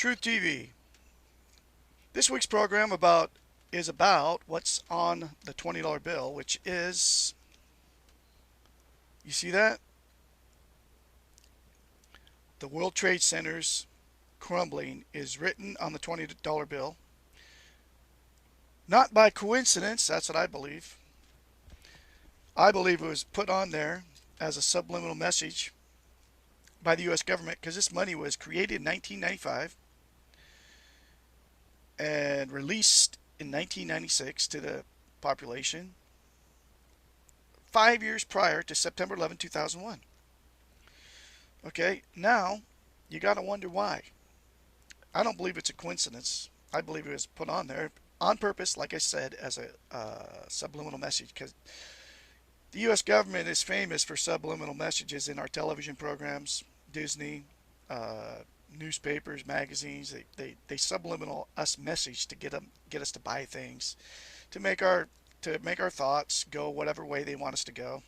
Truth TV. This week's program is about what's on the $20 bill, which is, you see that? The World Trade Center's crumbling is written on the $20 bill. Not by coincidence, that's what I believe. I believe it was put on there as a subliminal message by the U.S. government because this money was created in 1995 and released in 1996 to the population 5 years prior to September 11, 2001. Okay, now you got to wonder why. I don't believe it's a coincidence. I believe it was put on there on purpose, like I said, as a subliminal message, because the U.S. government is famous for subliminal messages in our television programs, Disney, newspapers, magazines. They subliminal us message to get us to buy things, to make our thoughts go whatever way they want us to go.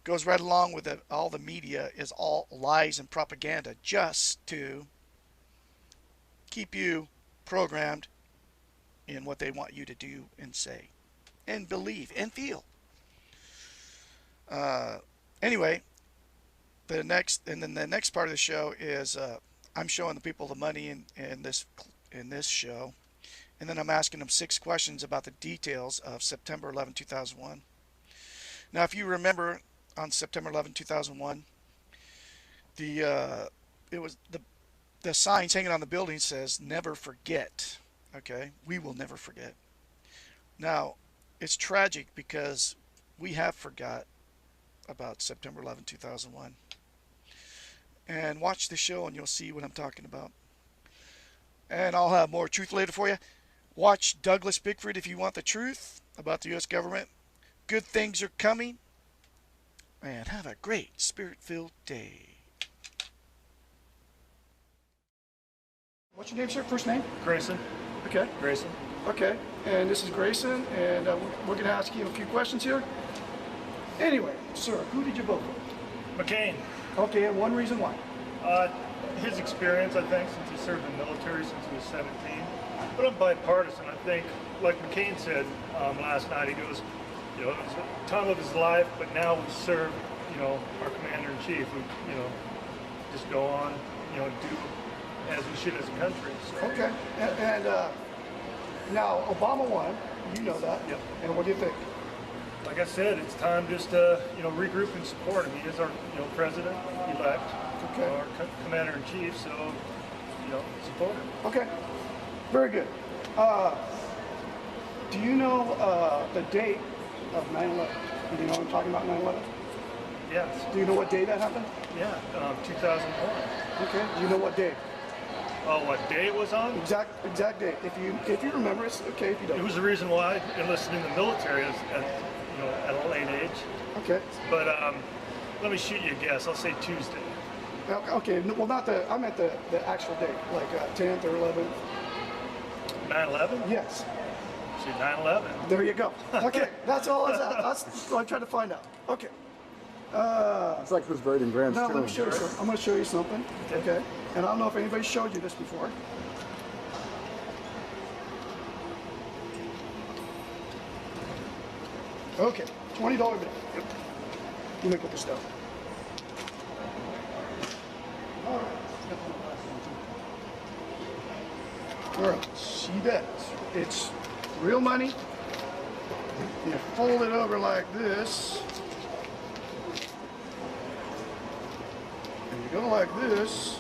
Goes right along with all the media is all lies and propaganda just to keep you programmed in what they want you to do and say and believe and feel. Anyway, the next part of the show is I'm showing the people the money in this show, and then I'm asking them 6 questions about the details of September 11, 2001. Now, if you remember, on September 11, 2001, the signs hanging on the building says "Never forget." Okay, we will never forget. Now, it's tragic because we have forgot about September 11, 2001. And watch the show and you'll see what I'm talking about. And I'll have more truth later for you. Watch Douglas Bickford if you want the truth about the U.S. government. Good things are coming. And have a great spirit-filled day. What's your name, sir? First name? Grayson. Okay. Grayson. Okay. And this is Grayson, and we're going to ask you a few questions here. Anyway, sir, who did you vote for? McCain. Okay, and one reason why? His experience, I think, since he served in the military since he was 17. But I'm bipartisan. I think, like McCain said last night, he goes, it was the time of his life, but now we serve, our commander-in-chief. We, just go on, do as we should as a country. So. Okay. And now, Obama won. You know that. Yep. And what do you think? Like I said, it's time just to, regroup and support him. He is our, president-elect, Okay. our commander-in-chief, so, support him. Okay. Very good. Do you know the date of 9/11? Do you know what I'm talking about, 9/11? Yes. Do you know what day that happened? Yeah, 2001. Okay. Do you know what day? Oh, what day it was on? Exact date. If you remember, it's okay if you don't. It was the reason why I enlisted in the military at a late age. Okay. But let me shoot you a guess. I'll say Tuesday. Okay. Well, not I meant the actual date, like 10th or 11th. 9/11? Yes. See, 9/11. There you go. Okay. That's all I was at. That's what I'm trying to find out. Okay. It's like it was buried in Grant's Now, tomb. let me show you something. I'm going to show you something. Okay. And I don't know if anybody showed you this before. Okay. $20 bill. Yep. You make up the stuff. All right. All right. See that? It's real money. You fold it over like this. And you go like this.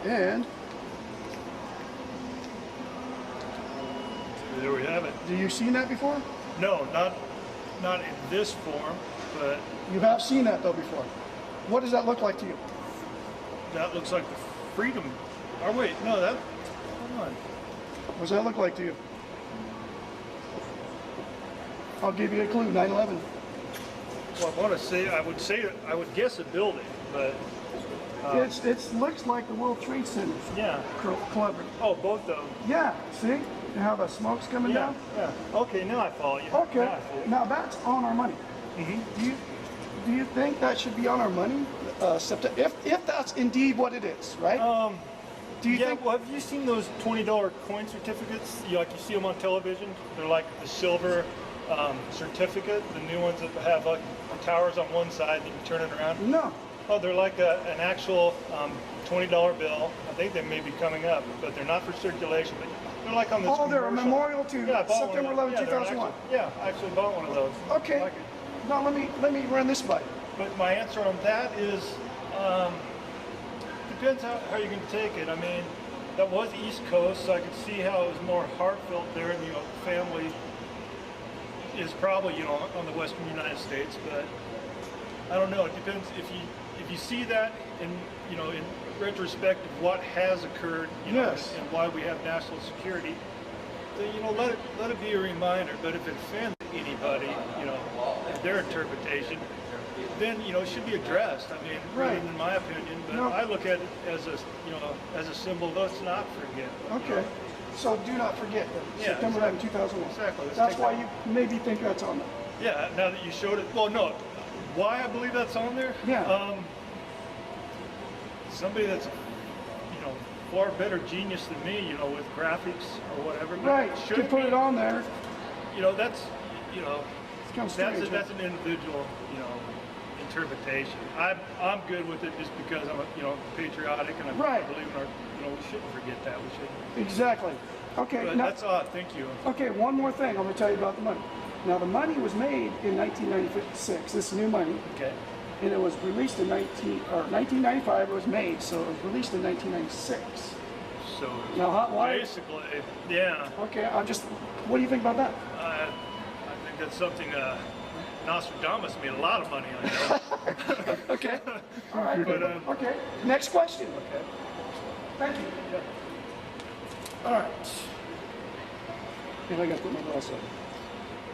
And There we have it. do you seen that before? No, not in this form, but You have seen that though before. What does that look like to you? that looks like the freedom. Oh wait, no, hold on. What does that look like to you? I'll give you a clue. 9/11. Well, I would guess a building, but It looks like the World Trade Center. yeah. Clever. Oh, both of them. Yeah. See? And how the smoke's coming Yeah, down. yeah. Okay, now I follow you. Okay. Now I follow you. Now that's on our money. Mhm. Do you think that should be on our money? If that's indeed what it is, right? Do you Yeah, think? well, have you seen those $20 coin certificates? Like you see them on television. They're like the silver certificate, the new ones that have like the towers on one side, you can turn it around. No. Oh, they're like an actual $20 bill. I think they may be coming up, but they're not for circulation. But they're like on this. Oh, they're a commercial. memorial to Yeah, I bought one of September those. 11, 2001. Yeah, I actually bought one of those. Okay. Like it. Now let me run this by you. But my answer on that is, depends how you're going to take it. I mean, that was East Coast, so I could see how it was more heartfelt there, and family is probably on the Western United States. But I don't know. It depends if you see that in in retrospect of what has occurred, Yes. and why we have national security. Then let it be a reminder. But if it offends anybody, in their interpretation, then it should be addressed. I mean, Right. in my opinion, but No. I look at it as a symbol. Let's not forget. Okay. So do not forget that Yeah, September 11, 2001. Exactly. Let's That's take why that. you maybe think that's on there. Yeah. Now that you showed it, well, no. Why I believe that's on there? Yeah. Somebody that's far better genius than me, with graphics or whatever. but Right. should You put be- it on there. That's It's kind of strange. that's an individual interpretation. I'm good with it just because I'm patriotic and I Right. believe in our we shouldn't forget that. We shouldn't. Exactly. Okay. But Now, that's odd. Thank you. okay. One more thing. I'm going to tell you about the money. Now the money was made in 1996. This new money, Okay. and it was released in 1995. It was made, so it was released in 1996. So Now, why? basically, yeah. Okay. What do you think about that? I think that's something Nostradamus made a lot of money on. Okay. All right. But, okay. Next question. Okay. Thank you. All right. And I got to put my glass on.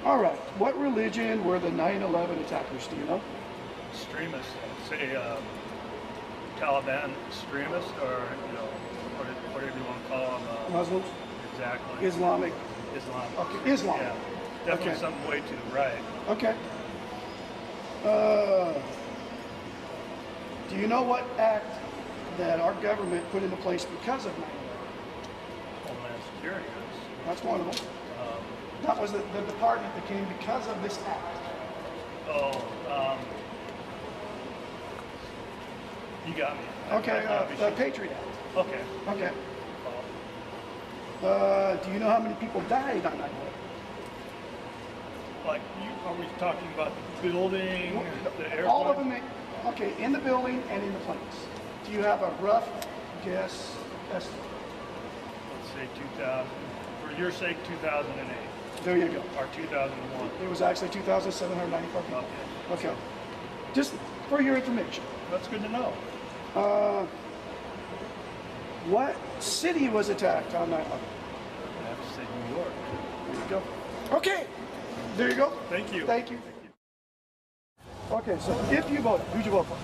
All right. What religion were the 9/11 attackers? Do you know? Extremists, say Taliban extremists, or whatever you want to call them. Muslims, Exactly. Islamic. Islam. Okay, Islam. Yeah. Definitely Okay. something way to the right. Okay. Do you know what act that our government put into place because of 9/11? Homeland Security is. That's one of them. That was the department that came because of this act. You got me. Okay, I'd be the sure. Patriot Act. Okay. Okay. Do you know how many people died on 9/11? Like, are we talking about the building, the airplane? All of them. Okay, in the building and in the planes. Do you have a rough guess estimate? Let's say 2000. For your sake, 2008 There you go. or 2001. It was actually 2,795 people. Okay. Okay. Just for your information. That's good to know. What city was attacked on 9/11? I have to say New York. There you go. Okay. There you go. Thank you. Thank you. Okay, so if you voted, who'd you vote for?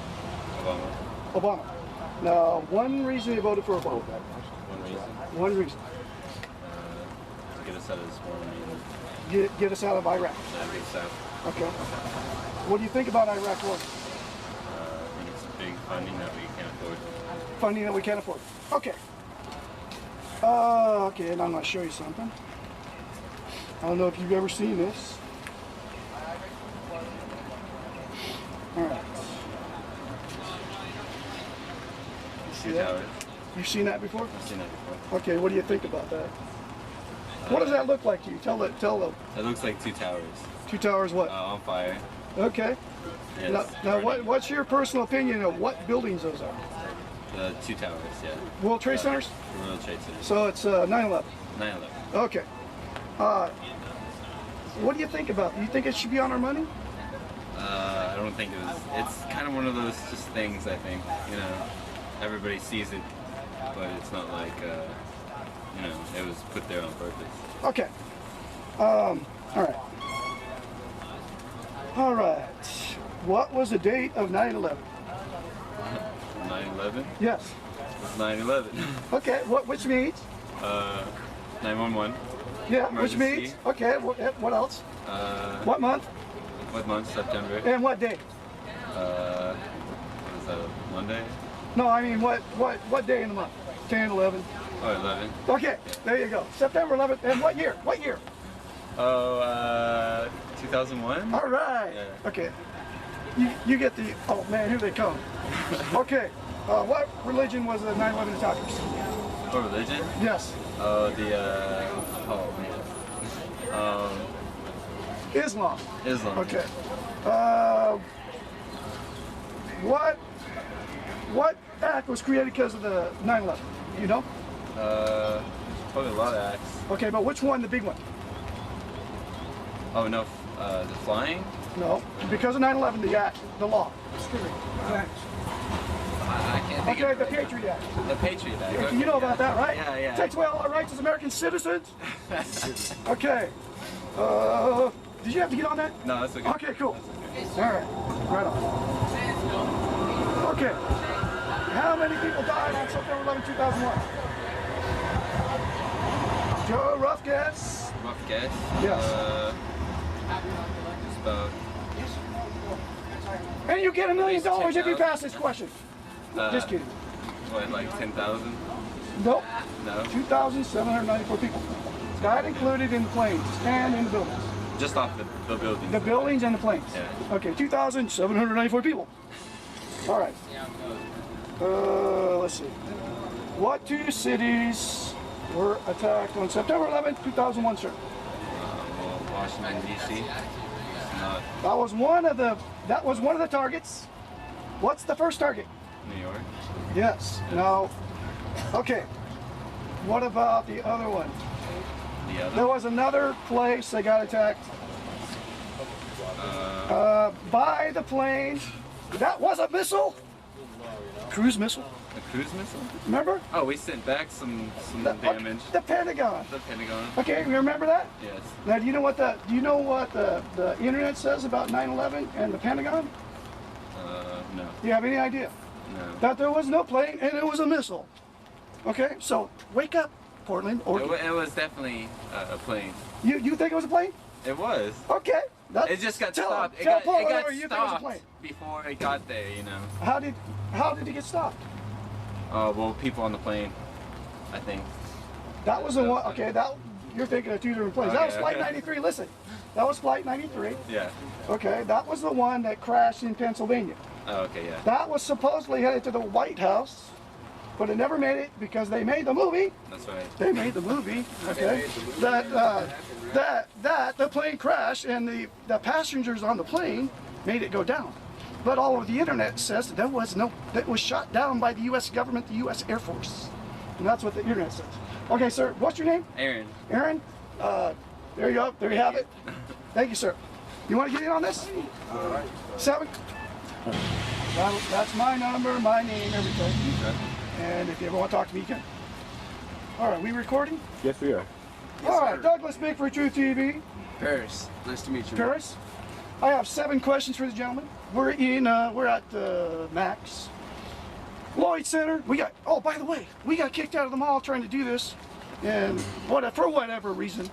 Obama. Obama. Now, one reason you voted for Obama. One reason. One reason. To get us out of this war, Get us out of Iraq. I think so. Okay. What do you think about Iraq war? I think it's big funding that we can't afford. Funding that we can't afford. Okay. Okay, and I'm going to show you something. I don't know if you've ever seen this. All right. You see Two that? towers. You've seen that before? I've seen that before. Okay, what do you think about that? What does that look like to you? Tell the It looks like two towers two towers what? on fire. Okay. Yes, Now burning. what's your personal opinion of what buildings those are? The two towers, yeah. World Trade Centers? The World Trade Center. So it's 9/11. 9/11. Okay. What do you think about it? Do you think it should be on our money? I don't think it was. It's kind of one of those just things. I think everybody sees it, but it's not like it was put there on purpose. Okay. All right. All right. What was the date of 9/11? 9/11. Yes. It's 9/11. Okay. Which means? 911. Yeah. Which Emergency. means? Okay. What else? What month? What month? September. And what day? What is that? Monday? No, I mean what day in the month? 10, 11. Oh, 11. Okay, there you go. September 11th. And what year? What year? Oh, 2001? All right. Yeah. Okay. You get the, oh man, here they come. Okay. What religion was the 9/11 attackers? What religion? Yes. Oh, oh man. Islam. Islam. Okay. What act was created because of the 9/11? You know? Probably a lot of acts. Okay, but which one, the big one? Oh no, the flying? No. Because of 9/11, the act, the law. Excuse me. I can't think Okay, of the it. Patriot Act. The Patriot Act. You know about that, right? Yeah, yeah. Takes away all our rights as American citizens. Okay. Did you have to get on that? No, that's okay. Okay, cool. All right. Right on. Okay. How many people died on September 11, 2001? Joe, rough guess. Rough guess? Yes. It's about, And you get $1 million if you 10,000. pass this question. Just kidding. what, like 10,000? Nope. No. 2,794 people. That included in the planes and in the buildings. Just off the building. The buildings and the planes. Yeah. Okay, 2,794 people. All right. Let's see. What two cities were attacked on September 11th, 2001, sir? Well, Washington, D.C. Not That was one of the targets. What's the first target? New York. Yes. No. Okay. What about the other one? The other? There was another place they got attacked by the plane. That was a missile. Cruise missile. A cruise missile? Remember? Oh, we sent back some The- damage. The Pentagon. The Pentagon. Okay, you remember that? Yes. Now, do you know what the internet says about 9/11 and the Pentagon? No. Do you have any idea? No. That there was no plane and it was a missile. Okay, so wake up, Portland. Or It was definitely a plane. you think it was a plane? It was. Okay. It just got tell stopped. It Tell got Portland where you think it was a stopped plane. before it got there, you know. How did it get stopped? Well, people on the plane, I think. That was the one. Okay, that you're thinking of two different planes. That was Okay, Flight okay. 93. Listen, that was Flight 93. Yeah. Okay, that was the one that crashed in Pennsylvania. Oh, okay, yeah. That was supposedly headed to the White House, but it never made it because they made the movie. That's right. They made the movie. Okay, that the plane crashed and the passengers on the plane made it go down. But all over the internet says that that was shot down by the U.S. government, the U.S. Air Force, and that's what the internet says. Okay, sir, what's your name? Aaron. Aaron. There you go. There you have it. Thank you, sir. You want to get in on this? 7. That's my number, my name, everything. And if you ever want to talk to me, you can. All right, we recording? Yes, we are. All right, Douglas Big for Truth TV. Paris, nice to meet you. Paris. I have 7 questions for the gentleman. We're at Max Lloyd Center. Oh, by the way, we got kicked out of the mall trying to do this, and for whatever reason,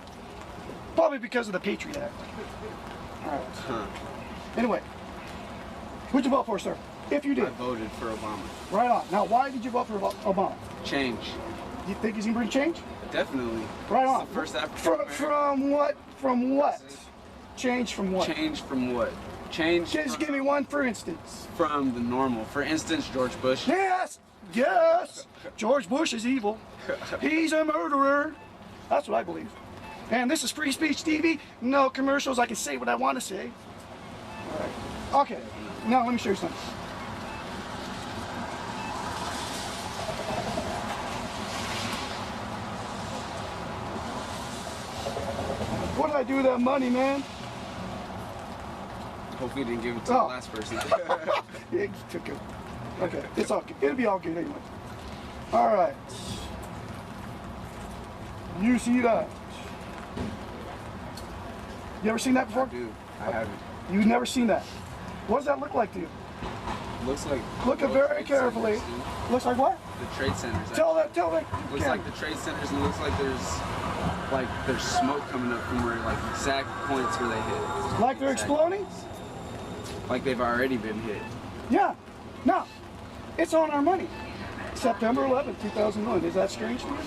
probably because of the Patriot Act. All right. Anyway, who'd you vote for, sir? If you I did, voted for Obama. right on. Now, why did you vote for Obama? Change. You think he's gonna bring change? Definitely. Right It's on. the first African From, American. from what? From what? Change from what? Change from what? Change Just give me one, for instance. from the normal. For instance, George Bush. Yes, yes. George Bush is evil. He's a murderer. That's what I believe. And this is Free Speech TV. No commercials. I can say what I want to say. All right. Okay. Now let me show you something. What did I do with that money, man? Hope we didn't give it to Oh. the last person. Yeah, he took it. Okay, it's all good. It'll be all good anyway. All right. You see that? You ever seen that before? Dude, I haven't. You've never seen that. What does that look like to you? Looks like. Look at World very Trade carefully. Centers, dude. Looks like what? The trade centers. Tell that. Looks like the trade centers, and it looks like there's smoke coming up from where exact points where they hit. Like they're Exact- exploding? Like they've already been hit. Yeah. No. It's on our money. September 11th, 2001. Is that strange to you?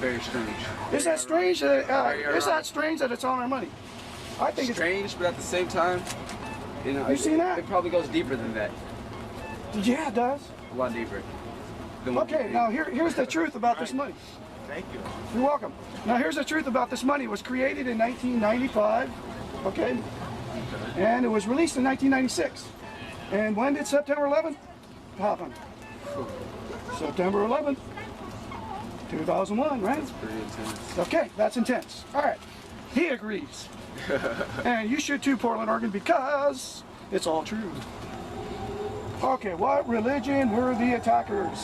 Very strange. Is that strange? Is ironic. that strange that it's on our money? I think it's. Strange, but at the same time, you know, You seen that? It probably goes deeper than that. Yeah, it does. A lot deeper. Than what Okay, you now think. here's the truth about this money. Thank you. You're welcome. Now here's the truth about this money. It was created in 1995, okay? And it was released in 1996. And when did September 11th happen? September 11th, 2001, right? Pretty intense. Okay, that's intense. All right, he agrees. And you should too, Portland, Oregon, because it's all true. Okay, what religion were the attackers?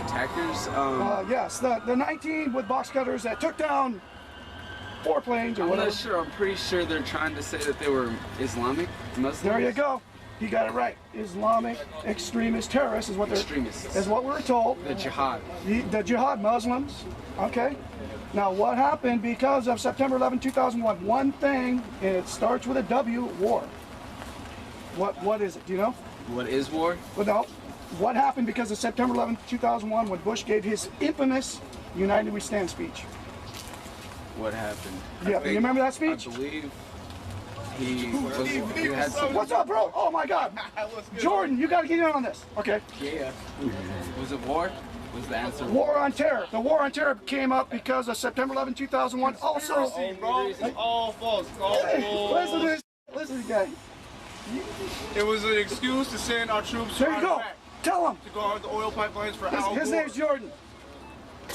Attackers. Yes, the 19 with box cutters that took down 4 planes or I'm whatever. not sure. I'm pretty sure they're trying to say that they were Islamic Muslims. There you go. He got it right. Islamic extremist terrorists is what they're. Extremists. Is what we were told. The jihad. The jihad Muslims. Okay. Now what happened because of September 11, 2001? One thing, and it starts with a W. War. What is it? Do you know? What is war? Well, no. What happened because of September 11, 2001 when Bush gave his infamous United We Stand speech? What happened? Yeah, I think- you remember that speech? I believe he had some. What's up, bro? Oh my God. Jordan, you got to get in on this. Okay. Yeah. Was it war? Was the answer War on Terror. The War on Terror came up because of September 11, 2001. Also, Bro, it's all false. It's all listen to bull. this. Listen to this guy. It was an excuse to send our troops There to you go. Iraq Tell him. to guard the oil pipelines for Al His Gore. name's Jordan.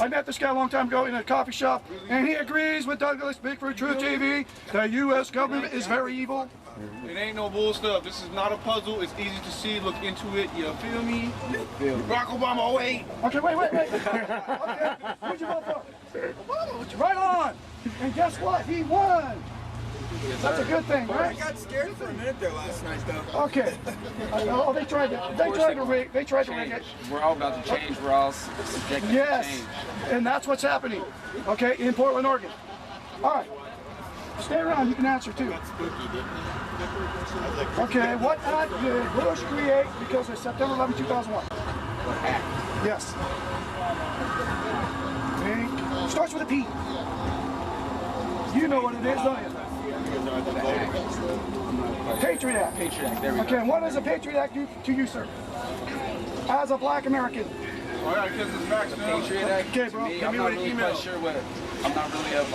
I met this guy a long time ago in a coffee shop, and he agrees with Douglas Bigford Truth TV. The U.S. government is very evil. It ain't no bull stuff. This is not a puzzle. It's easy to see. Look into it. You feel me? Barack Obama 08. Okay, wait. Okay, who'd you vote for? Right on. And guess what? He won. That's a good thing, right? I got scared for a minute there last night, though. Okay. Oh, they tried to rig it. We're all about to change. We're all subjected Yes, to change. and that's what's happening. Okay, in Portland, Oregon. All right. Stay around. You can answer too. Okay, what act did Bush create because of September 11, 2001? Yes. Pink. Starts with a P. You know what it is, don't you? Patriot Act. Patriot Act. There we Okay, go. and what does a Patriot Act do to you, sir? As a black American. Oh, I gotta kiss his back now. Patriot Act. Okay, to bro. me, Give I'm me not what really email. quite sure what. I'm not really up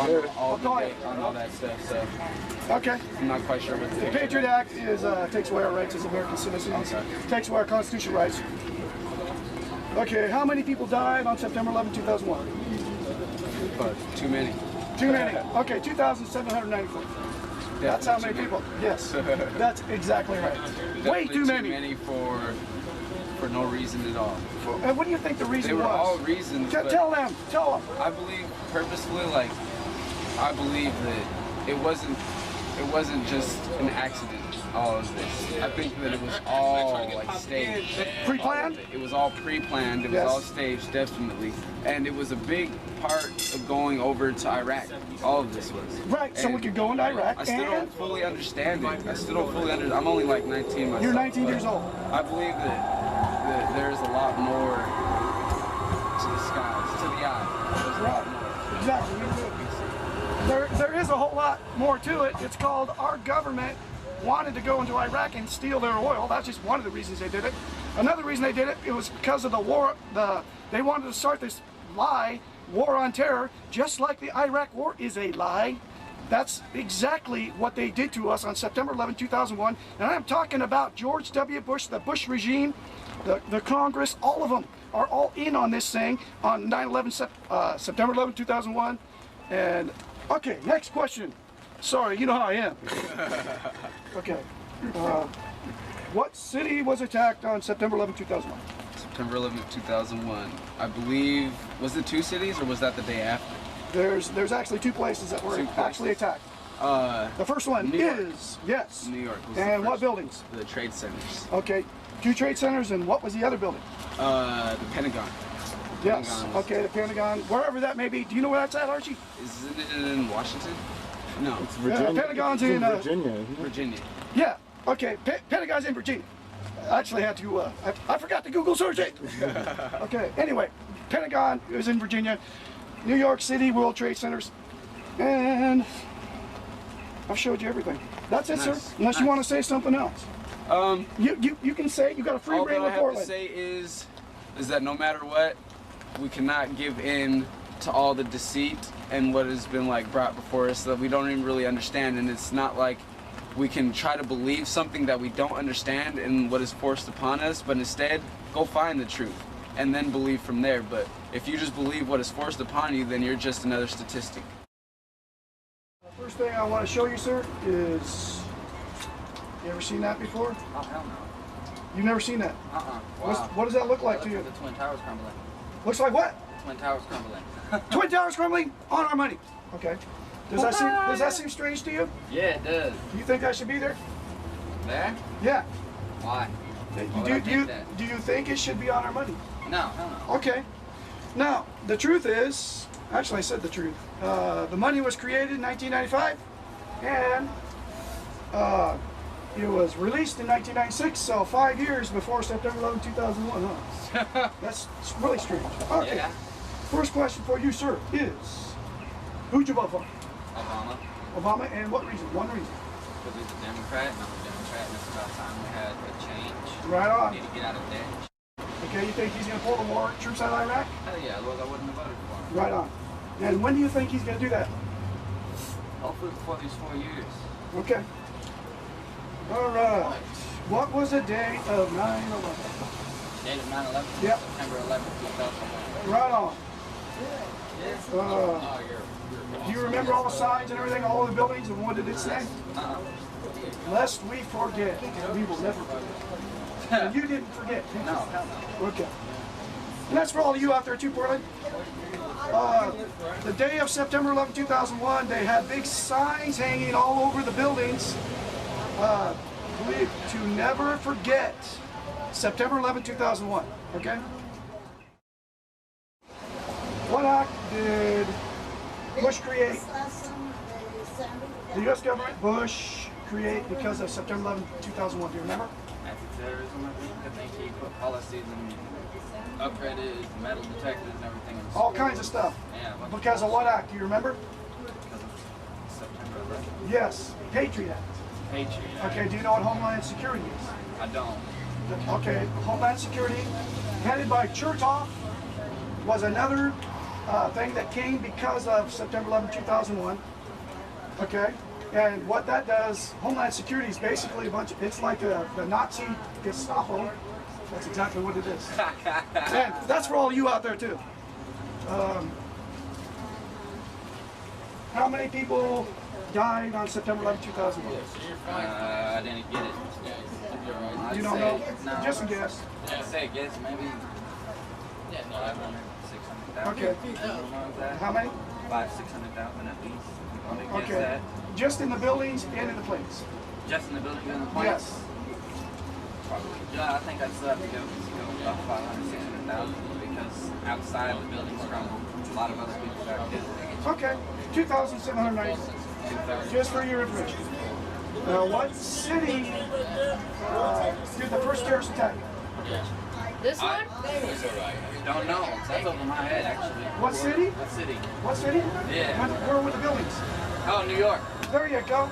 on all that stuff, so Okay. I'm not quite sure what The Patriot Act is takes away our rights as American citizens. Okay. Takes away our constitutional rights. Okay, how many people died on September 11, 2001? But too many. Too many. Okay, 2,794. That's how many people. Yes, that's exactly right. Way Definitely too many. for no reason at all. And what do you think the reason They were was? all reasons. but Tell them. I believe purposefully, like I believe that it wasn't just an accident. All of this. I think that it was all like staged. Pre-planned? It was all pre-planned. It was Yes. all staged, definitely. And it was a big part of going over to Iraq. All of this was. Right, so we And could go into Iraq I still and don't fully understand it. I still don't fully understand. I'm only like 19 myself. You're 19 but years old. I believe that there's a lot more to the skies, to the eye. There's a lot more. Exactly. There is a whole lot more to it. It's called our government wanted to go into Iraq and steal their oil. That's just one of the reasons they did it. Another reason they did it, it was because of the war. They wanted to start this lie, war on terror, just like the Iraq war is a lie. That's exactly what they did to us on September 11, 2001. And I'm talking about George W. Bush, the Bush regime, the Congress, all of them are all in on this thing on 9/11, September 11, 2001. And okay, next question. Sorry, you know how I am. Okay. What city was attacked on September 11, 2001? September 11th, 2001. I believe, was it 2 cities or was that the day after? There's actually 2 places that were Two actually places. attacked. The first one New York. is, yes. New York was the And what first. buildings? The trade centers. Okay, 2 trade centers, and what was the other building? The Pentagon. Yes. Pentagon was- Okay, the Pentagon, wherever that may be. Do you know where that's at, Archie? Isn't it in Washington? No, It's Virginia. Pentagon's It's in, Virginia. isn't it? Virginia. Yeah. Okay, Pentagon's in Virginia. actually had to, I forgot to Google search it. Okay, anyway, Pentagon, it was in Virginia, New York City, World Trade Centers, and I've showed you everything. That's it, sir, unless you want to say something else. You can say, you got a free All that reign I with have to Portland. say is that no matter what, we cannot give in to all the deceit and what has been like brought before us that we don't even really understand. And it's not like we can try to believe something that we don't understand and what is forced upon us, but instead go find the truth and then believe from there. But if you just believe what is forced upon you, then you're just another statistic. First thing I want to show you, sir, is, you ever seen that before? Oh, hell no. You've never seen that? Wow. What does that look like to you? The Twin Towers crumbling. Looks like what? Twin Towers crumbling. Twin Towers crumbling on our money. Okay. Does that seem strange to you? Yeah, it does. Do you think I should be there? There? Yeah. Why? Why would I think that? Do you think it should be on our money? No, hell no. Okay. Now, the truth is, actually I said the truth. The money was created in 1995 and it was released in 1996, so 5 years before September 11, 2001, huh? That's really strange. Okay. Yeah. First question for you, sir, is who'd you vote for? Obama. Obama, and what reason? One reason. Because he's a Democrat, and I'm a Democrat, and it's about time we had a change. Right on. We need to get out of debt. Okay, you think he's going to pull the war troops out of Iraq? Hell yeah, otherwise I wouldn't have voted for him. Right on. And when do you think he's going to do that? Hopefully before these 4 years. Okay. All right. What was the date of 9/11? Date of 9/11? Yep. September 11th, 2001. Right on. Yeah. Do you remember all the signs and everything, all the buildings, and what did it say? Lest we forget, we will never forget. And you didn't forget, did you? No, hell no. Okay. And that's for all of you out there too, Portland. The day of September 11, 2001, they had big signs hanging all over the buildings. To never forget September 11, 2001. Okay? What act did Bush create? The U.S. government, Bush, create because of September 11, 2001. Do you remember? Anti-terrorism, I think he put policies and upgraded metal detectors and everything. All kinds of stuff. Yeah. Because of what act? Do you remember? Because of September 11th. Yes, Patriot Act. Patriot. Okay, do you know what Homeland Security is? I don't. Okay, Homeland Security, headed by Chertoff, was another thing that came because of September 11, 2001. Okay, and what that does, Homeland Security is basically a bunch of, it's like the Nazi Gestapo. That's exactly what it is. And that's for all you out there too. How many people died on September 11, 2001? I didn't get it. You don't know? No. Just a guess. I'd say guess maybe 500, 600,000. Okay. How many? 500,000, 600,000 at least. I'm gonna guess Okay. that. Just in the buildings and in the planes? Just in the building and the planes? Yes. Probably. Yeah, I think I'd still have to go about 500, 600,000 because outside the buildings crumbled. A lot of other people got killed. Okay. 2,790. Just for your information. Now, what city did the first terrorist attack? This one? Don't know. That's over my head, actually. What city? What city? What city? Yeah. Where were the buildings? Oh, New York. There you go.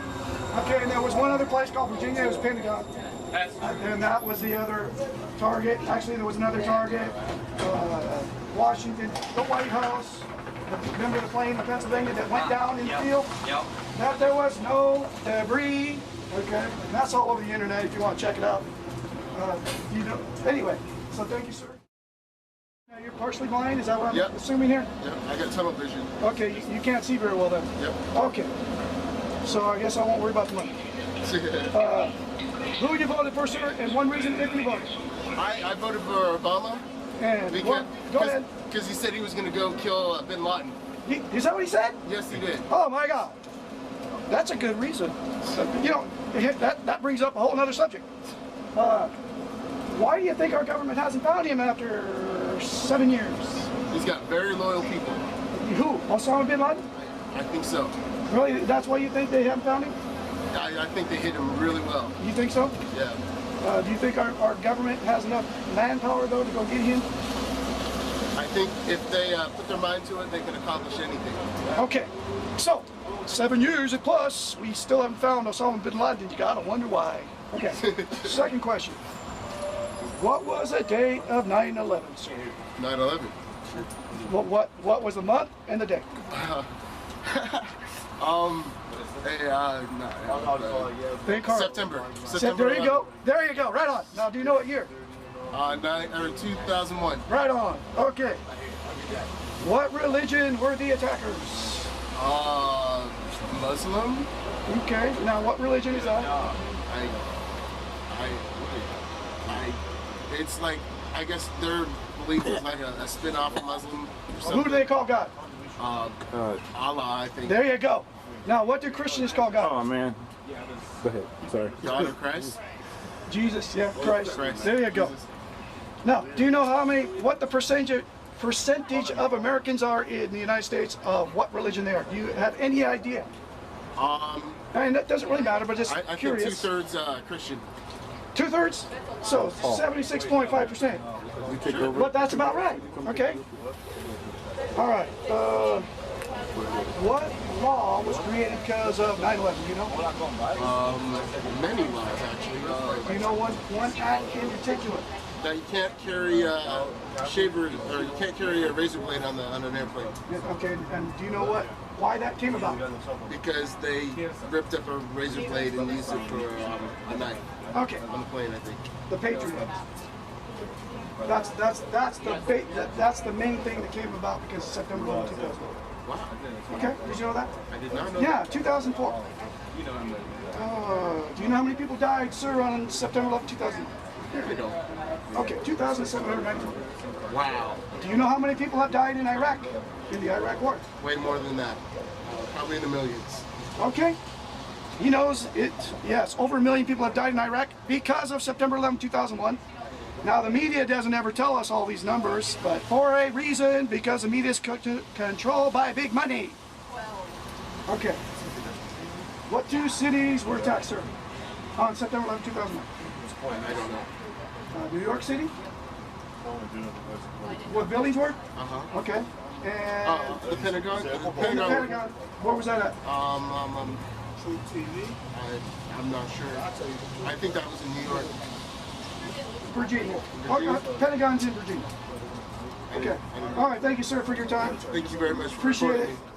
Okay, and there was one other place called Virginia. It was Pentagon. That's And that was the other target. Actually, there was another target. Washington, the White House. Remember the plane in Pennsylvania that went down in the field? Yep. That there was no debris. Okay, and that's all over the internet if you want to check it out. Anyway, so thank you, sir. Now you're partially blind. Is that what I'm assuming here? Yep, I got tunnel vision. Okay, you can't see very well then. Yep. Okay. So I guess I won't worry about the money. Who you voted for, sir, and one reason if you voted? I voted for Obama. And Because, go ahead. Because he said he was going to go kill Bin Laden. Is that what he said? Yes, he did. Oh my God. That's a good reason. You know, that brings up a whole other subject. Why do you think our government hasn't found him after 7 years? He's got very loyal people. Who? Osama bin Laden? I think so. Really? That's why you think they haven't found him? I think they hit him really well. You think so? Yeah. Do you think our government has enough manpower, though, to go get him? I think if they put their mind to it, they can accomplish anything. Okay, so 7 years and plus, we still haven't found Osama bin Laden. You gotta wonder why. Okay, second question. What was the date of 9/11, sir? 9/11. What was the month and the day? Think hard. September. There you go. There you go. Right on. Now, do you know what year? 2001. Right on. Okay. What religion were the attackers? Muslim. Okay. Now, what religion is that? It's like, I guess their belief is like a spin-off of Muslim. Or something. Who do they call God? Allah, I think. There you go. Now, what do Christians call God? Oh man. Go ahead. Sorry. God or Christ? Jesus. Yeah, Christ. Christ. There you go. Jesus. Now, do you know what the percentage of Americans are in the United States of what religion they are? Do you have any idea? And that doesn't really matter, but just I curious. think 2/3 Christian. 2/3? So 76.5%. But that's about right. Okay. All right. What law was created because of 9/11? You know? Many laws actually. Do you know one act in particular? That you can't carry a shaver, or you can't carry a razor blade on an airplane. Yeah, okay. And do you know why that came about? Because they ripped up a razor blade and used it for a knife. Okay. On the plane, I think. The Patriot Act. That's the main thing that came about because of September 11, 2001. Wow. Okay, did you know that? I did not know Yeah, that. 2004. Do you know how many people died, sir, on September 11, 2001? I don't. Okay, 2,719. Wow. Do you know how many people have died in Iraq, in the Iraq War? Way more than that. Probably in the millions. Okay. He knows it. Yes, over 1 million people have died in Iraq because of September 11, 2001. Now, the media doesn't ever tell us all these numbers, but for a reason, because the media is controlled by big money. Okay. What 2 cities were attacked, sir, on September 11, 2001? I don't know. New York City? What buildings were? Uh-huh. Okay. And The Pentagon? the Pentagon. Where was that at? True TV? I'm not sure. I think that was in New York. Virginia. Pentagon's in Virginia. Okay. All right. Thank you, sir, for your time. Thank you very much for Appreciate recording it. me.